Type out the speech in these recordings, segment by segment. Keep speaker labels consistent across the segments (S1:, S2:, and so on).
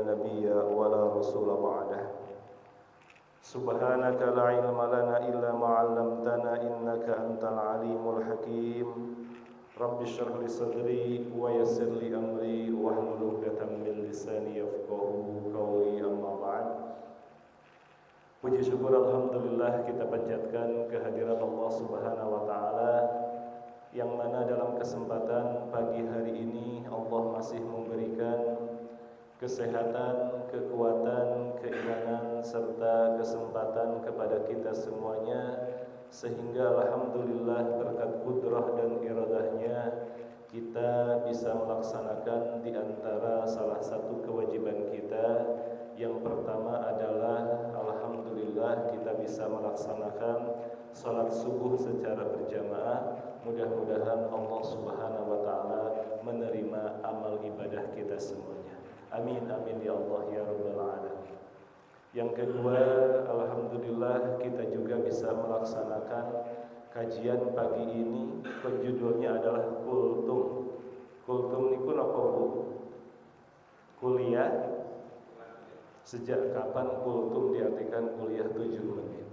S1: نبي ولا رسول بعده سبحانك لا علم لنا إلا ما علمتنا إنك أنت العليم الحكيم رب اشرح لي صدري ويسر لي أمري واحلل عقدة من لساني يفقهوا قولي أما بعد. Puji syukur alhamdulillah kita panjatkan kehadirat Allah Subhanahu wa taala yang mana dalam kesempatan pagi hari ini Allah masih memberikan kesehatan, kekuatan, keimanan serta kesempatan kepada kita semuanya sehingga alhamdulillah berkat kudrah dan iradahnya kita bisa melaksanakan di antara salah satu kewajiban kita. Yang pertama adalah alhamdulillah kita bisa melaksanakan salat subuh secara berjamaah. Mudah-mudahan Allah Subhanahu wa taala menerima amal ibadah kita semuanya. Amin amin ya Allah ya rabbal alamin. Yang kedua, alhamdulillah kita juga bisa melaksanakan kajian pagi ini. Judulnya adalah kultum. Kultum niku napa Bu? Kuliah. Sejak kapan kultum diartikan kuliah 7 menit?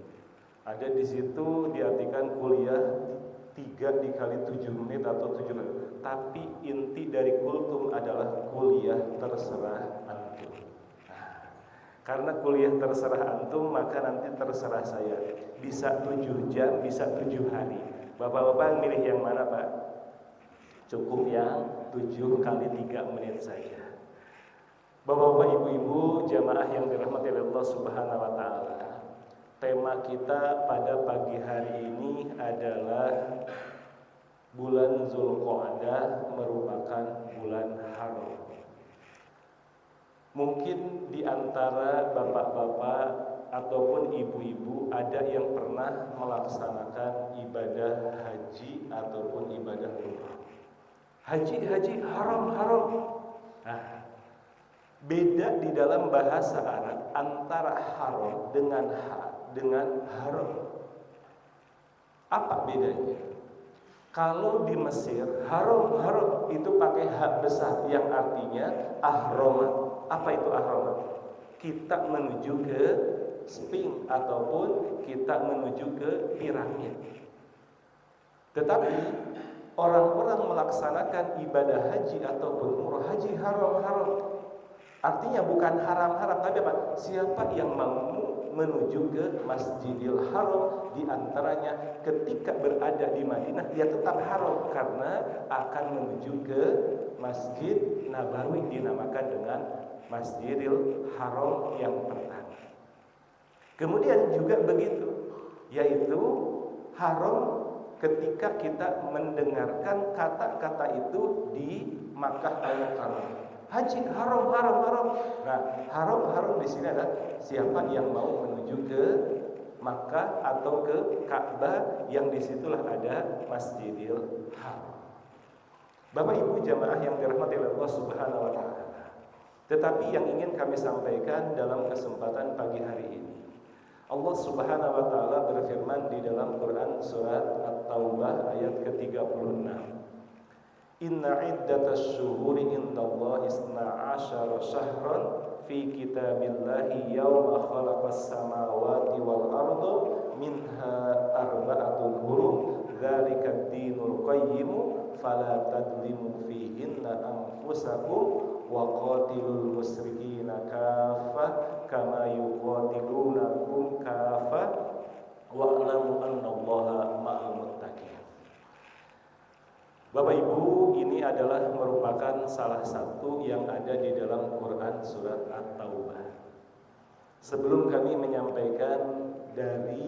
S1: Ada di situ diartikan kuliah 3 dikali 7 menit atau 7 menit. Tapi inti dari kultum adalah kuliah terserah antum. Karena kuliah terserah antum, maka nanti terserah saya. Bisa 7 jam, bisa 7 hari. Bapak-bapak milih yang mana Pak? Cukup yang 7 kali 3 menit saja. Bapak-bapak, ibu-ibu, jamaah yang dirahmati oleh Allah Subhanahu wa taala. Tema kita pada pagi hari ini adalah bulan Zulqa'dah merupakan bulan haram. Mungkin di antara bapak-bapak ataupun ibu-ibu ada yang pernah melaksanakan ibadah haji ataupun ibadah umrah. Haji haram. Nah, beda di dalam bahasa Arab antara haram dengan haram. Apa bedanya? Kalau di Mesir haram itu pakai ha besar yang artinya ahromat. Apa itu ahromat? Kita menuju ke Sphinx ataupun kita menuju ke piramid. Tetapi orang-orang melaksanakan ibadah haji ataupun umrah haji haram. Artinya bukan haram-haram, tapi apa? Siapa yang mau menuju ke Masjidil Haram, di antaranya ketika berada di Madinah dia tetap haram karena akan menuju ke Masjid Nabawi, dinamakan dengan Masjidil Haram yang pertama. Kemudian juga begitu, yaitu haram ketika kita mendengarkan kata-kata itu di Makkah Al-Mukarramah. Haji haram. Nah, haram di sini adalah siapa yang mau menuju ke Makkah atau ke Ka'bah yang disitulah ada Masjidil Haram. Bapak Ibu jamaah yang dirahmati oleh Allah Subhanahu wa taala. Tetapi yang ingin kami sampaikan dalam kesempatan pagi hari ini, Allah Subhanahu wa taala berfirman di dalam Quran surat At-Taubah ayat ke-36. Inna iddatas syuhuri indallahi isna asyara syahran fi kitabillahi yawma khalaqas samawati wal arda minha arba'atun hurum dzalika ad-dinul qayyim fala tadlimu fihinna anfusakum wa qatilul musyrikina kaffah kama yuqatilunakum kaffah wa'lamu annallaha ma'al muttaqin. Bapak Ibu, ini adalah merupakan salah satu yang ada di dalam Quran surat At-Taubah. Sebelum kami menyampaikan dari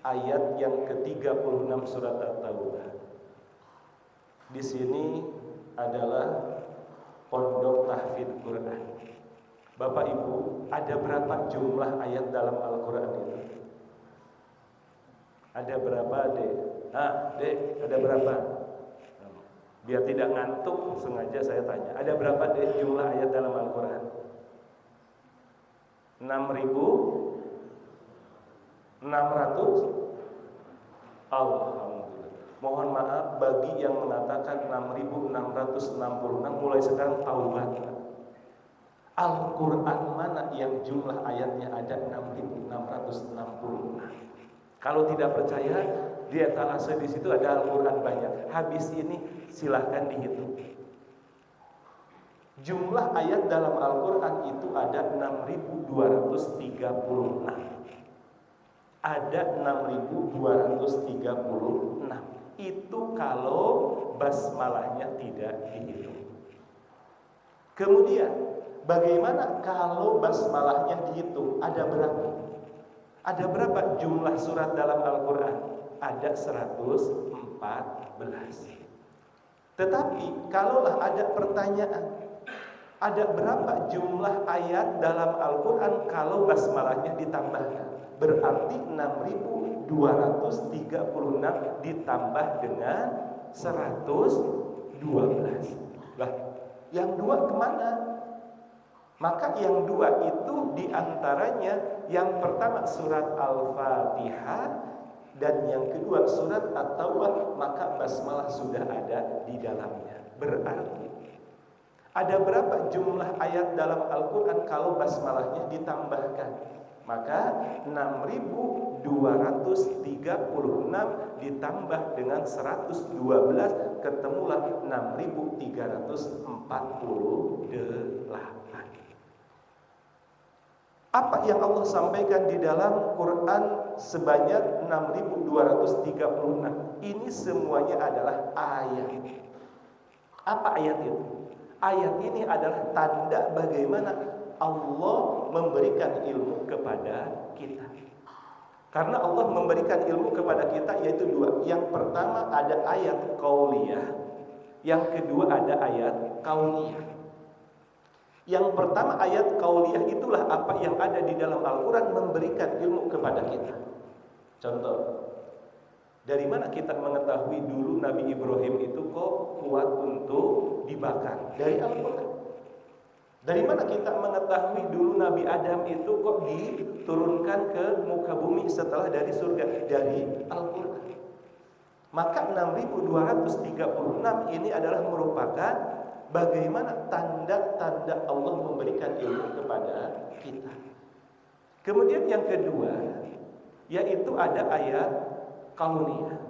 S1: ayat yang ke-36 surat At-Taubah. Di sini adalah pondok tahfidz Quran. Bapak Ibu, ada berapa jumlah ayat dalam Al-Quran itu? Ada berapa, Dek? Dek, ada berapa? Biar tidak ngantuk, sengaja saya tanya. Ada berapa deh jumlah ayat dalam Al-Quran? 6.600? Alhamdulillah. Mohon maaf bagi yang mengatakan 6.666, mulai sekarang taubat. Al-Quran mana yang jumlah ayatnya ada 6.666? Kalau tidak percaya, di etalase di situ ada Al-Quran banyak. Habis ini silahkan dihitung. Jumlah ayat dalam Al-Quran itu ada 6.236. Ada 6.236. Itu kalau basmalahnya tidak dihitung. Kemudian bagaimana kalau basmalahnya dihitung? Ada berapa? Ada berapa jumlah surat dalam Al-Quran? Ada 114. Tetapi kalaulah ada pertanyaan, ada berapa jumlah ayat dalam Al-Quran kalau basmalahnya ditambahkan? Berarti 6.236 ditambah dengan 112. Lah, yang dua kemana? Maka yang dua itu diantaranya yang pertama surat Al-Fatihah dan yang kedua surat At-Taubah, maka basmalah sudah ada di dalamnya. Berarti ada berapa jumlah ayat dalam Al-Quran kalau basmalahnya ditambahkan? Maka 6.236 ditambah dengan 112 ketemulah 6.348. Apa yang Allah sampaikan di dalam Quran sebanyak 6.236? Ini semuanya adalah ayat. Apa ayat itu? Ayat ini adalah tanda bagaimana Allah memberikan ilmu kepada kita. Karena Allah memberikan ilmu kepada kita yaitu dua. Yang pertama ada ayat qauliyah, yang kedua ada ayat kauniyah. Yang pertama ayat qauliyah itulah apa yang ada di dalam Al-Quran memberikan ilmu kepada kita. Contoh, dari mana kita mengetahui dulu Nabi Ibrahim itu kok kuat untuk dibakar? Dari Al-Quran. Dari mana kita mengetahui dulu Nabi Adam itu kok diturunkan ke muka bumi setelah dari surga? Dari Al-Quran. Maka 6.236 ini adalah merupakan bagaimana tanda-tanda Allah memberikan ilmu kepada kita. Kemudian yang kedua, yaitu ada ayat kauniyah.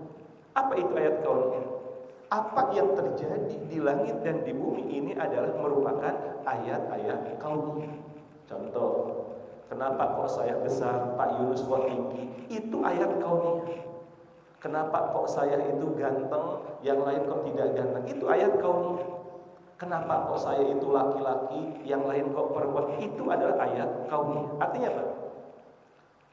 S1: Apa itu ayat kauniyah? Apa yang terjadi di langit dan di bumi ini adalah merupakan ayat-ayat kauniyah. Contoh, kenapa kok saya besar, Pak Yunus kok tinggi? Itu ayat kauniyah. Kenapa kok saya itu ganteng, yang lain kok tidak ganteng? Itu ayat kauniyah. Kenapa kok saya itu laki-laki, yang lain kok perempuan? Itu adalah ayat kauniyah. Artinya apa?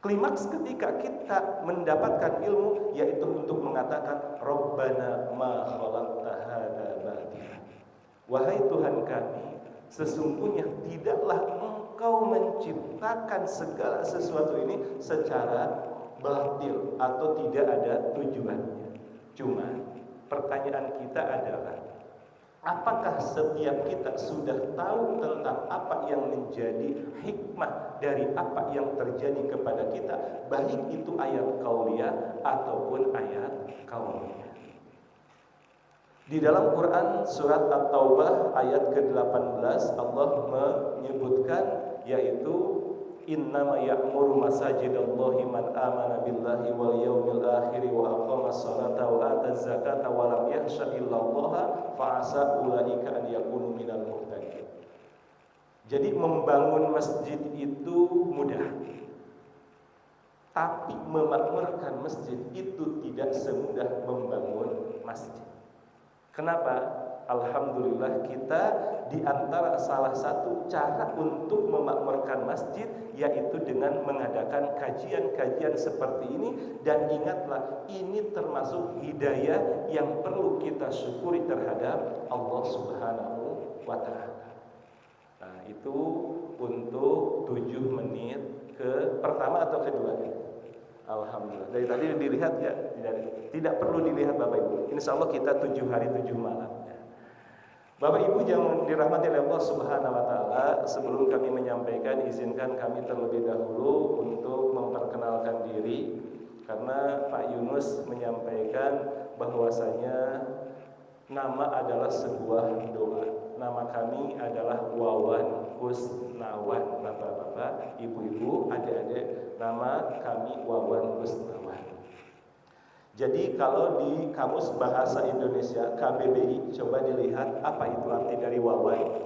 S1: Klimaks ketika kita mendapatkan ilmu yaitu untuk mengatakan Rabbana ma khalaqta hadza batila. Wahai Tuhan kami, sesungguhnya tidaklah Engkau menciptakan segala sesuatu ini secara batil atau tidak ada tujuannya. Cuma pertanyaan kita adalah, apakah setiap kita sudah tahu tentang apa yang menjadi hikmah dari apa yang terjadi kepada kita, baik itu ayat qauliyah ataupun ayat kauniyah? Di dalam Quran surat At-Taubah ayat ke-18 Allah menyebutkan yaitu innama ya'muru masajidallahi man amana billahi wal yawmil akhir wa aqamas salata wa ataz zakata wa lam yakhsha illallaha fa asa ulaika an yakunu minal muhtadin. Jadi membangun masjid itu mudah. Tapi memakmurkan masjid itu tidak semudah membangun masjid. Kenapa? Alhamdulillah kita di antara salah satu cara untuk memakmurkan masjid yaitu dengan mengadakan kajian-kajian seperti ini, dan ingatlah ini termasuk hidayah yang perlu kita syukuri terhadap Allah Subhanahu wa taala. Nah, itu untuk 7 menit ke pertama atau kedua? Alhamdulillah. Dari tadi dilihat ya, tidak perlu dilihat Bapak Ibu. Insyaallah kita 7 hari 7 malam. Bapak Ibu yang dirahmati oleh Allah Subhanahu wa taala, sebelum kami menyampaikan, izinkan kami terlebih dahulu untuk memperkenalkan diri, karena Pak Yunus menyampaikan bahwasanya nama adalah sebuah doa. Nama kami adalah Wawan Kusnawan. Bapak-bapak, ibu-ibu, adik-adik, nama kami Wawan Kusnawan. Jadi kalau di Kamus Bahasa Indonesia KBBI coba dilihat apa itu arti dari Wawan,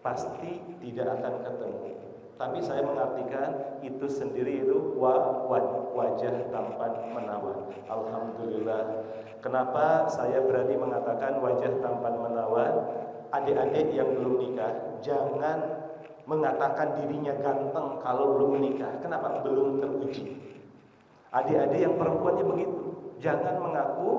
S1: pasti tidak akan ketemu. Tapi saya mengartikan itu sendiri itu wajah tampan menawan. Alhamdulillah. Kenapa saya berani mengatakan wajah tampan menawan? Adik-adik yang belum nikah, jangan mengatakan dirinya ganteng kalau belum menikah. Kenapa? Belum teruji. Adik-adik yang perempuannya begitu. Jangan mengaku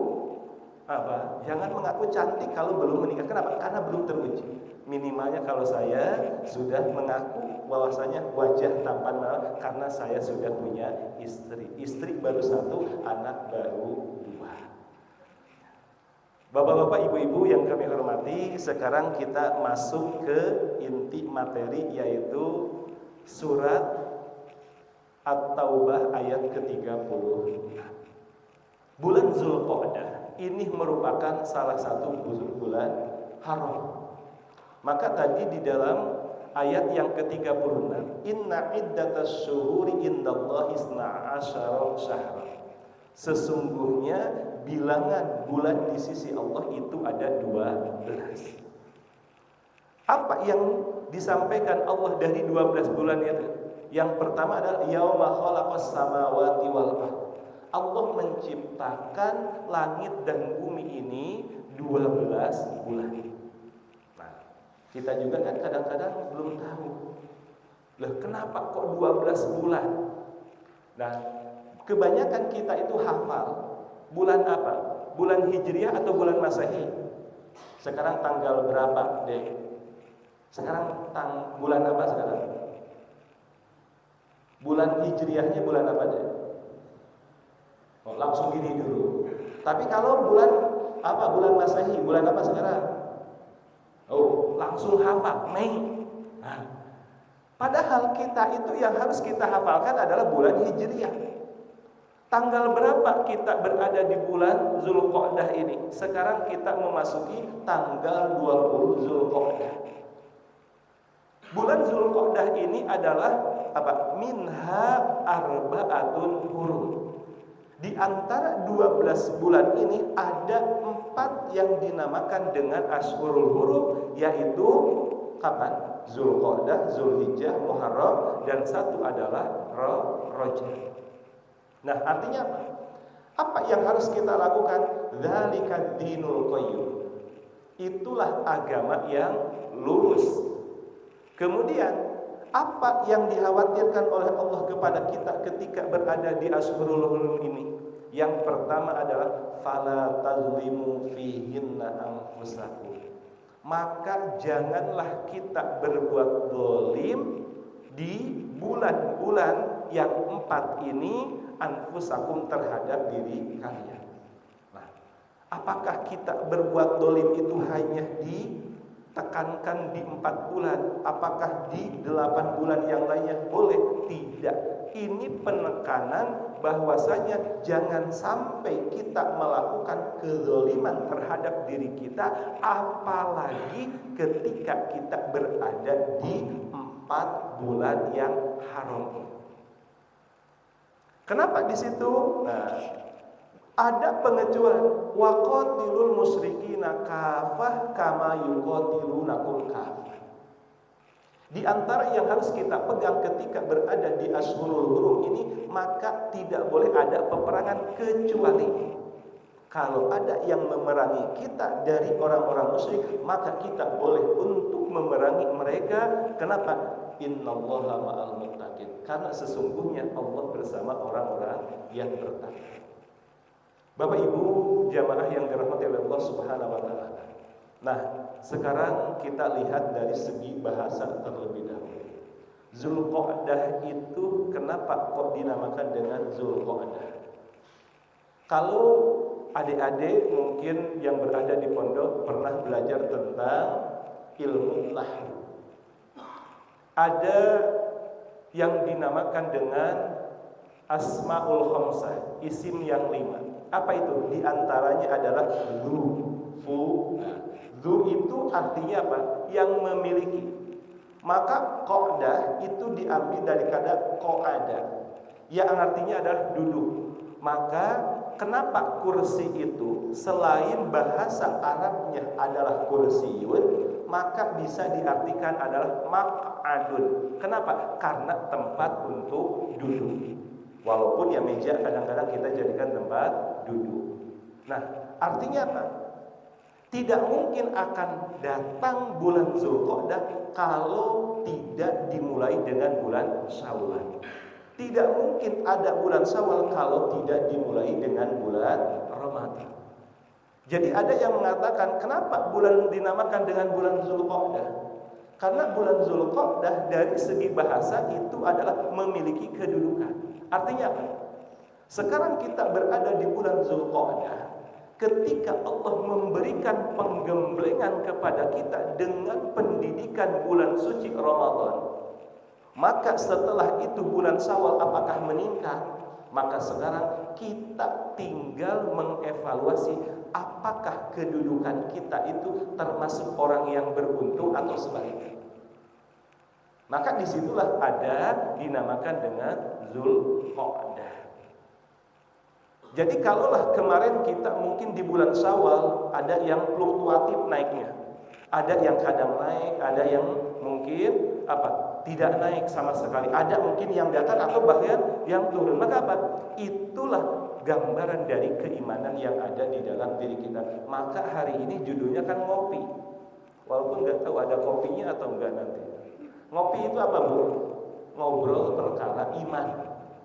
S1: Jangan mengaku cantik kalau belum menikah. Kenapa? Karena belum teruji. Minimalnya kalau saya sudah mengaku bahwasanya wajah tampan menawan karena saya sudah punya istri. Istri baru 1, anak baru 2. Bapak-bapak, ibu-ibu yang kami hormati, sekarang kita masuk ke inti materi, yaitu surat At-Taubah ayat ke-36. Bulan Zulqa'dah ini merupakan salah satu bulan haram. Maka tadi di dalam ayat yang ke-36, inna iddatas syuhuri indallahi 12 syahra. Sesungguhnya bilangan bulan di sisi Allah itu ada 12. Apa yang disampaikan Allah dari 12 bulan itu? Yang pertama adalah yauma khalaqas samawati wal ardh. Allah menciptakan langit dan bumi ini 12 bulan. Nah, kita juga kan kadang-kadang belum tahu. Loh, kenapa kok 12 bulan? Nah, kebanyakan kita itu hafal bulan apa? Bulan Hijriah atau bulan Masehi? Sekarang tanggal berapa, Dek? Sekarang bulan apa sekarang? Bulan Hijriahnya bulan apa, Dek? Oh, langsung gini dulu. Tapi kalau bulan apa? Bulan Masehi, bulan apa sekarang? Oh, langsung hafal, Mei. Nah, padahal kita itu yang harus kita hafalkan adalah bulan Hijriah. Tanggal berapa kita berada di bulan Zulqa'dah ini? Sekarang kita memasuki tanggal 20 Zulqa'dah. Bulan Zulqa'dah ini adalah apa? Minha arba'atun hurum. Di antara 12 bulan ini ada 4 yang dinamakan dengan Ashhurul Hurum, yaitu kapan? Zulqa'dah, Zulhijjah, Muharram, dan 1 adalah Rajab. Nah, artinya apa? Apa yang harus kita lakukan? Dzalikad dinul qayyim. Itulah agama yang lurus. Kemudian apa yang dikhawatirkan oleh Allah kepada kita ketika berada di Ashhurul Hurum ini? Yang pertama adalah fala tazlimu fihinna anfusakum. Maka janganlah kita berbuat zalim di bulan-bulan yang 4 ini anfusakum terhadap diri kalian. Nah, apakah kita berbuat zalim itu hanya ditekankan di 4 bulan? Apakah di 8 bulan yang lainnya boleh? Tidak. Ini penekanan bahwasanya jangan sampai kita melakukan kezaliman terhadap diri kita, apalagi ketika kita berada di 4 bulan yang haram. Kenapa di situ? Nah, ada pengecualian. Waqatilul musyrikina kafah kama yuqatilunakum kafah. Di antara yang harus kita pegang ketika berada di Ashhurul Hurum ini, maka tidak boleh ada peperangan kecuali kalau ada yang memerangi kita dari orang-orang musyrik, maka kita boleh untuk memerangi mereka. Kenapa? Innallaha ma'al muttaqin. Karena sesungguhnya Allah bersama orang-orang yang bertakwa. Bapak Ibu jamaah yang dirahmati oleh Allah Subhanahu wa taala. Nah, sekarang kita lihat dari segi bahasa terlebih dahulu. Zulqa'dah itu kenapa kok dinamakan dengan Zulqa'dah? Kalau adik-adik mungkin yang berada di pondok pernah belajar tentang ilmu nahwu. Ada yang dinamakan dengan Asmaul Khamsah, isim yang 5. Apa itu? Di antaranya adalah Dzu. Dzu itu artinya apa? Yang memiliki. Maka qa'dah itu diambil dari kata qa'ada, yang artinya adalah duduk. Maka kenapa kursi itu selain bahasa Arabnya adalah kursiyun, maka bisa diartikan adalah maq'adun. Kenapa? Karena tempat untuk duduk. Walaupun ya meja kadang-kadang kita jadikan tempat duduk. Nah, artinya apa? Tidak mungkin akan datang bulan Zulqa'dah kalau tidak dimulai dengan bulan Syawal. Tidak mungkin ada bulan Syawal kalau tidak dimulai dengan bulan Ramadan. Jadi ada yang mengatakan, kenapa bulan dinamakan dengan bulan Zulqa'dah? Karena bulan Zulqa'dah dari segi bahasa itu adalah memiliki kedudukan. Artinya apa? Sekarang kita berada di bulan Zulqa'dah. Ketika Allah memberikan penggemblengan kepada kita dengan pendidikan bulan suci Ramadan, maka setelah itu bulan Syawal apakah meningkat? Maka sekarang kita tinggal mengevaluasi apakah kedudukan kita itu termasuk orang yang beruntung atau sebaliknya. Maka disitulah ada dinamakan dengan Zulqa'dah. Jadi kalaulah kemarin kita mungkin di bulan Syawal ada yang fluktuatif naiknya, ada yang kadang naik, ada yang mungkin tidak naik sama sekali, ada mungkin yang datar atau bahkan yang turun. Maka apa? Itulah gambaran dari keimanan yang ada di dalam diri kita. Maka hari ini judulnya kan ngopi, walaupun nggak tahu ada kopinya atau enggak nanti. Ngopi itu apa, Bu? Ngobrol perkara iman,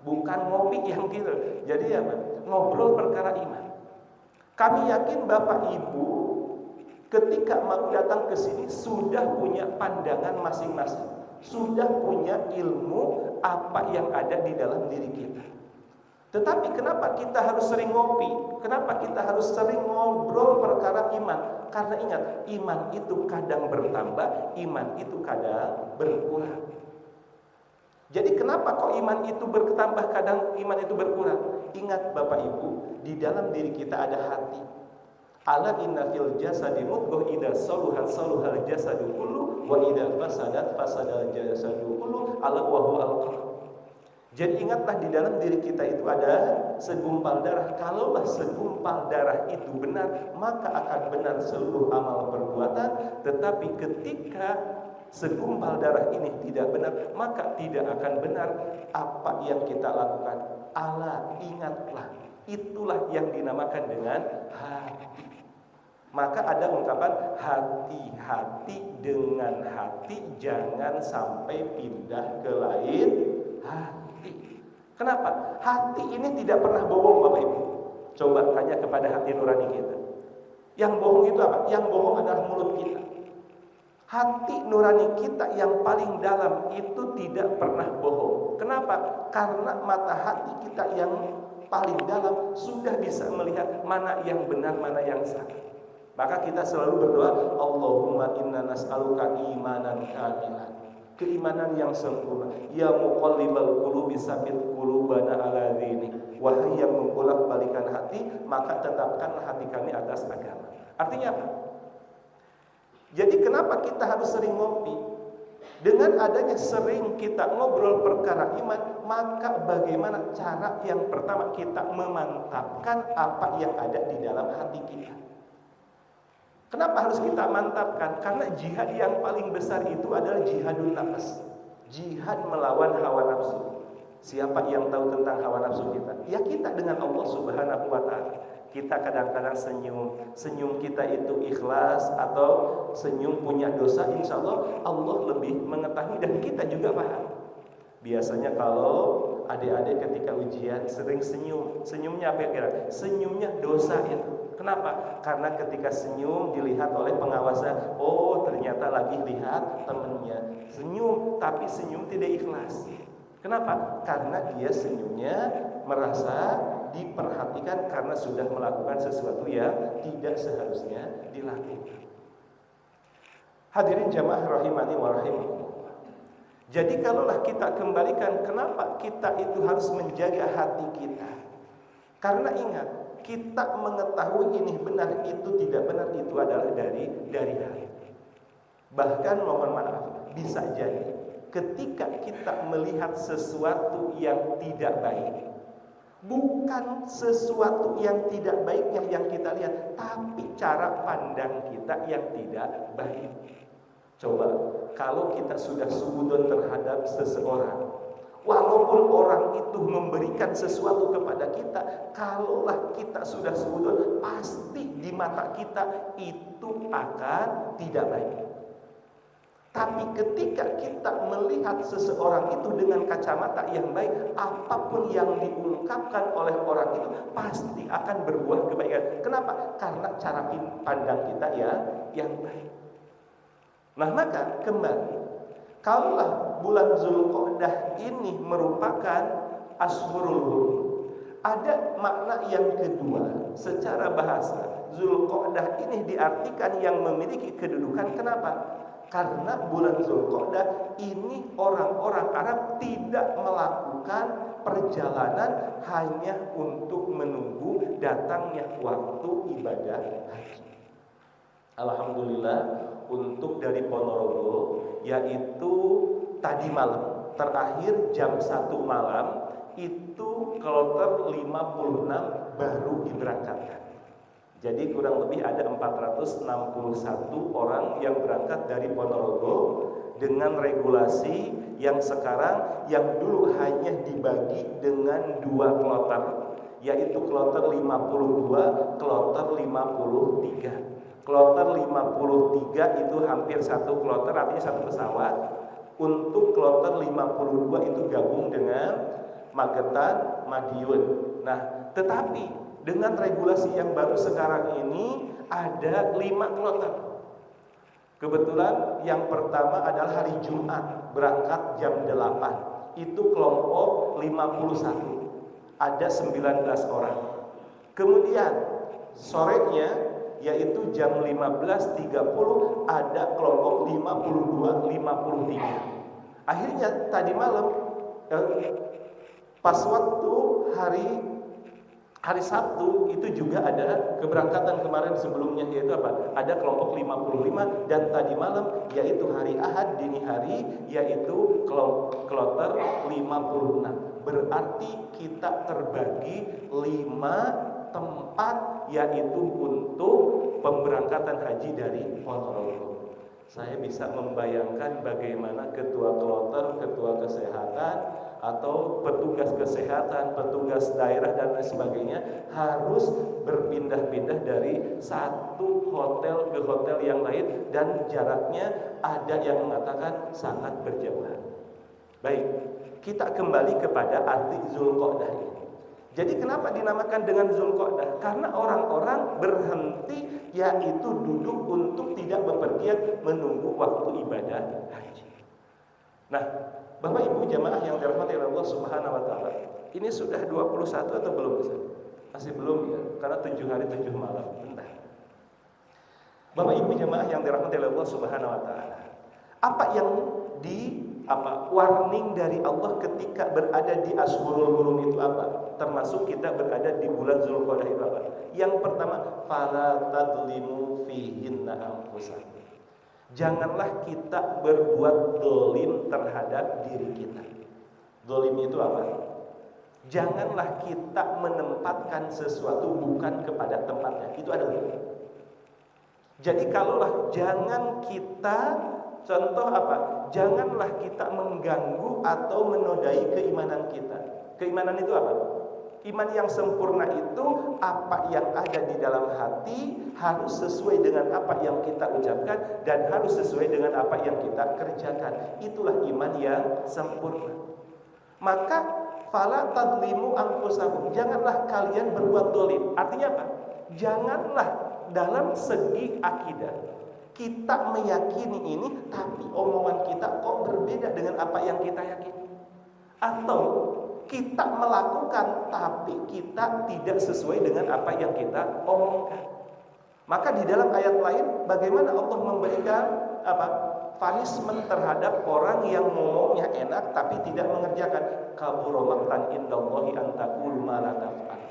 S1: bukan ngopi yang gitu. Jadi apa? Ngobrol perkara iman. Kami yakin Bapak Ibu ketika mau datang ke sini sudah punya pandangan masing-masing, sudah punya ilmu apa yang ada di dalam diri kita. Tetapi kenapa kita harus sering ngopi? Kenapa kita harus sering ngobrol perkara iman? Karena ingat, iman itu kadang bertambah, iman itu kadang berkurang. Jadi kenapa kok iman itu bertambah, kadang iman itu berkurang? Ingat Bapak Ibu, di dalam diri kita ada hati. Ala inna fil jasadi mudghah idza saluhat saluhal jasadu kullu wa idza fasadat fasadal jasadu kullu ala wa huwa al-qalb. Jadi ingatlah di dalam diri kita itu ada segumpal darah. Kalaulah segumpal darah itu benar, maka akan benar seluruh amal perbuatan. Tetapi ketika segumpal darah ini tidak benar, maka tidak akan benar apa yang kita lakukan. Ala, ingatlah, itulah yang dinamakan dengan hati. Maka ada ungkapan hati-hati dengan hati, jangan sampai pindah ke lain hati. Kenapa? Hati ini tidak pernah bohong, Bapak Ibu. Coba tanya kepada hati nurani kita. Yang bohong itu apa? Yang bohong adalah mulut kita. Hati nurani kita yang paling dalam itu tidak pernah bohong. Kenapa? Karena mata hati kita yang paling dalam sudah bisa melihat mana yang benar, mana yang salah. Maka kita selalu berdoa, Allahumma inna nas'aluka imanan kamilan, keimanan yang sempurna. Ya muqallibal qulubi sabit qulubana ala dini. Wahai yang membolak-balikan hati, maka tetapkanlah hati kami atas agama. Artinya apa? Jadi kenapa kita harus sering ngopi? Dengan adanya sering kita ngobrol perkara iman, maka bagaimana cara yang pertama kita memantapkan apa yang ada di dalam hati kita? Kenapa harus kita mantapkan? Karena jihad yang paling besar itu adalah jihadun nafs. Jihad melawan hawa nafsu. Siapa yang tahu tentang hawa nafsu kita? Ya kita dengan Allah Subhanahu wa ta'ala. Kita kadang-kadang senyum. Senyum kita itu ikhlas atau senyum punya dosa, insya Allah Allah lebih mengetahui dan kita juga paham. Biasanya kalau adik-adik ketika ujian sering senyum. Senyumnya apa kira? Senyumnya dosa itu. Kenapa? Karena ketika senyum dilihat oleh pengawasnya, oh ternyata lagi lihat temennya. Senyum, tapi senyum tidak ikhlas. Kenapa? Karena dia senyumnya merasa diperhatikan karena sudah melakukan sesuatu yang tidak seharusnya dilakukan. Hadirin jamaah rahimani wa rahimakumullah. Jadi kalaulah kita kembalikan kenapa kita itu harus menjaga hati kita. Karena ingat, kita mengetahui ini benar, itu tidak benar, itu adalah dari hati. Bahkan mohon maaf, bisa jadi ketika kita melihat sesuatu yang tidak baik, bukan sesuatu yang tidak baiknya yang kita lihat, tapi cara pandang kita yang tidak baik. Coba kalau kita sudah suudzon terhadap seseorang, walaupun orang itu memberikan sesuatu kepada kita, kalaulah kita sudah suudzon, pasti di mata kita itu akan tidak baik. Tapi ketika kita melihat seseorang itu dengan kacamata yang baik, apapun yang diungkapkan oleh orang itu pasti akan berbuah kebaikan. Kenapa? Karena cara pandang kita yang baik. Nah, maka kembali, kalaulah bulan Zulqa'dah ini merupakan Ashhurul Hurum, ada makna yang kedua secara bahasa. Zulqa'dah ini diartikan yang memiliki kedudukan. Kenapa? Karena bulan Zulqa'dah ini orang-orang Arab tidak melakukan perjalanan hanya untuk menunggu datangnya waktu ibadah haji. Alhamdulillah, untuk dari Ponorogo, yaitu tadi malam, terakhir jam 1 malam, itu kloter 56 baru diberangkatkan. Jadi kurang lebih ada 461 orang yang berangkat dari Ponorogo dengan regulasi yang sekarang, yang dulu hanya dibagi dengan 2 kloter, yaitu kloter 52, kloter 53. Kloter 53 itu hampir 1 kloter, artinya 1 pesawat. Untuk kloter 52 itu gabung dengan Magetan, Madiun. Nah, tetapi dengan regulasi yang baru sekarang ini ada 5 kloter. Kebetulan yang pertama adalah hari Jumat, berangkat jam 8. Itu kelompok 51. Ada 19 orang. Kemudian sorenya, yaitu jam 15.30, ada kelompok 52-53. Akhirnya tadi malam, pas waktu hari Sabtu, itu juga ada keberangkatan kemarin sebelumnya, yaitu apa? Ada kelompok 55, dan tadi malam yaitu hari Ahad dini hari, yaitu kloter 56. Berarti kita terbagi 5 tempat, yaitu untuk pemberangkatan haji dari Ponorogo. Saya bisa membayangkan bagaimana ketua kloter, ketua kesehatan, atau petugas kesehatan, petugas daerah dan lain sebagainya harus berpindah-pindah dari satu hotel ke hotel yang lain, dan jaraknya ada yang mengatakan sangat berjauhan. Baik, kita kembali kepada arti Zulqa'dah ini. Jadi kenapa dinamakan dengan Zulqa'dah? Karena orang-orang berhenti, yaitu duduk untuk tidak bepergian menunggu waktu ibadah haji. Nah, Bapak Ibu jamaah yang dirahmati oleh Allah Subhanahu wa taala, ini sudah 21 atau belum? Masih belum ya, karena 7 hari 7 malam. Bentar. Bapak Ibu jamaah yang dirahmati oleh Allah Subhanahu wa taala, apa yang warning dari Allah ketika berada di Ashhurul Hurum itu apa? Termasuk kita berada di bulan Zulqa'dah itu apa? Yang pertama, fala tadlimu fihinna anfusakum. Janganlah kita berbuat dolim terhadap diri kita. Dolim itu apa? Janganlah kita menempatkan sesuatu bukan kepada tempatnya. Itu adalah dolim. Jadi kalaulah jangan kita, contoh apa? Janganlah kita mengganggu atau menodai keimanan kita. Keimanan itu apa? Iman yang sempurna itu apa yang ada di dalam hati harus sesuai dengan apa yang kita ucapkan dan harus sesuai dengan apa yang kita kerjakan. Itulah iman yang sempurna. Maka fala tadlimu anfusakum, janganlah kalian berbuat dolim. Artinya apa? Janganlah dalam segi akidah kita meyakini ini, tapi omongan kita kok berbeda dengan apa yang kita yakini. Atau kita melakukan tapi kita tidak sesuai dengan apa yang kita omongkan. Maka di dalam ayat lain, bagaimana Allah memberikan punishment terhadap orang yang ngomongnya enak tapi tidak mengerjakan. Kabura maqtan indallahi an taqulu ma la taf'al.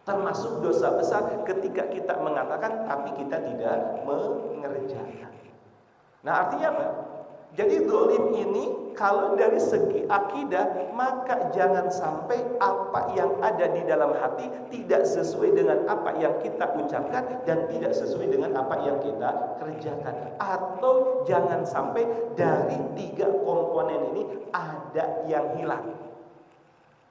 S1: Termasuk dosa besar ketika kita mengatakan tapi kita tidak mengerjakan. Nah, artinya apa? Jadi dolim ini kalau dari segi akidah, maka jangan sampai apa yang ada di dalam hati tidak sesuai dengan apa yang kita ucapkan dan tidak sesuai dengan apa yang kita kerjakan. Atau jangan sampai dari 3 komponen ini ada yang hilang.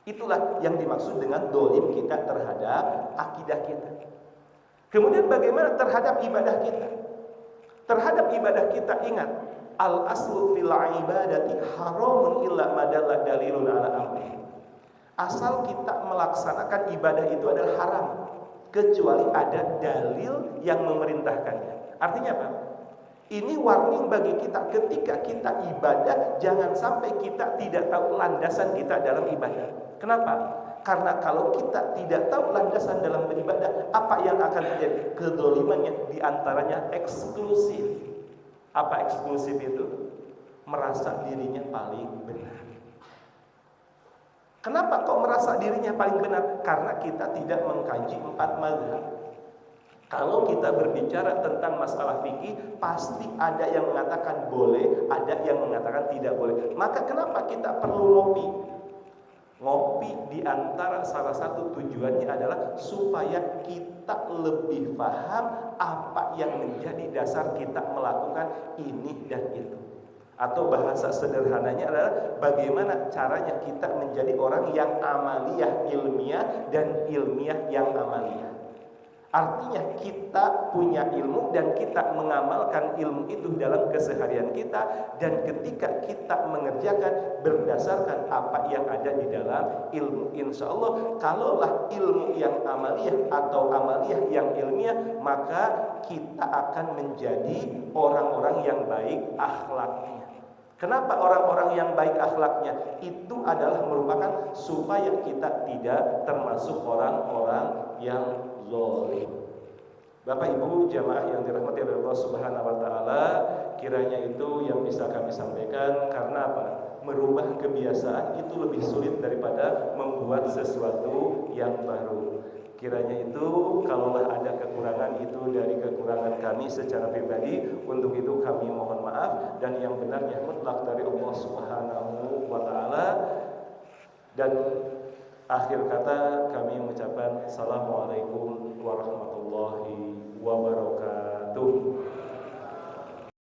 S1: Itulah yang dimaksud dengan dolim kita terhadap akidah kita. Kemudian bagaimana terhadap ibadah kita? Terhadap ibadah kita ingat, al aslu fil ibadati haramun illa madalla dalilun ala amri. Asal kita melaksanakan ibadah itu adalah haram kecuali ada dalil yang memerintahkannya. Artinya apa? Ini warning bagi kita ketika kita ibadah, jangan sampai kita tidak tahu landasan kita dalam ibadah. Kenapa? Karena kalau kita tidak tahu landasan dalam beribadah, apa yang akan terjadi? Kedolimannya diantaranya eksklusif. Apa eksklusif itu? Merasa dirinya paling benar. Kenapa kok merasa dirinya paling benar? Karena kita tidak mengkaji 4 mazhab. Kalau kita berbicara tentang masalah fikih, pasti ada yang mengatakan boleh, ada yang mengatakan tidak boleh. Maka kenapa kita perlu ngopi? Ngopi diantara salah satu tujuannya adalah supaya kita lebih paham apa yang menjadi dasar kita melakukan ini dan itu. Atau bahasa sederhananya adalah bagaimana caranya kita menjadi orang yang amaliyah ilmiah dan ilmiah yang amaliyah. Artinya kita punya ilmu dan kita mengamalkan ilmu itu dalam keseharian kita, dan ketika kita mengerjakan berdasarkan apa yang ada di dalam ilmu. Insya Allah kalaulah ilmu yang amaliyah atau amaliyah yang ilmiah, maka kita akan menjadi orang-orang yang baik akhlaknya. Kenapa orang-orang yang baik akhlaknya? Itu adalah merupakan supaya kita tidak termasuk orang-orang yang zalim. Bapak Ibu jamaah yang dirahmati oleh Allah Subhanahu wa taala, kiranya itu yang bisa kami sampaikan. Karena apa? Merubah kebiasaan itu lebih sulit daripada membuat sesuatu yang baru. Kiranya itu kalaulah ada kekurangan itu dari kekurangan kami secara pribadi, untuk itu kami mohon maaf, dan yang benarnya mutlak dari Allah Subhanahu wa taala. Dan akhir kata kami mengucapkan assalamualaikum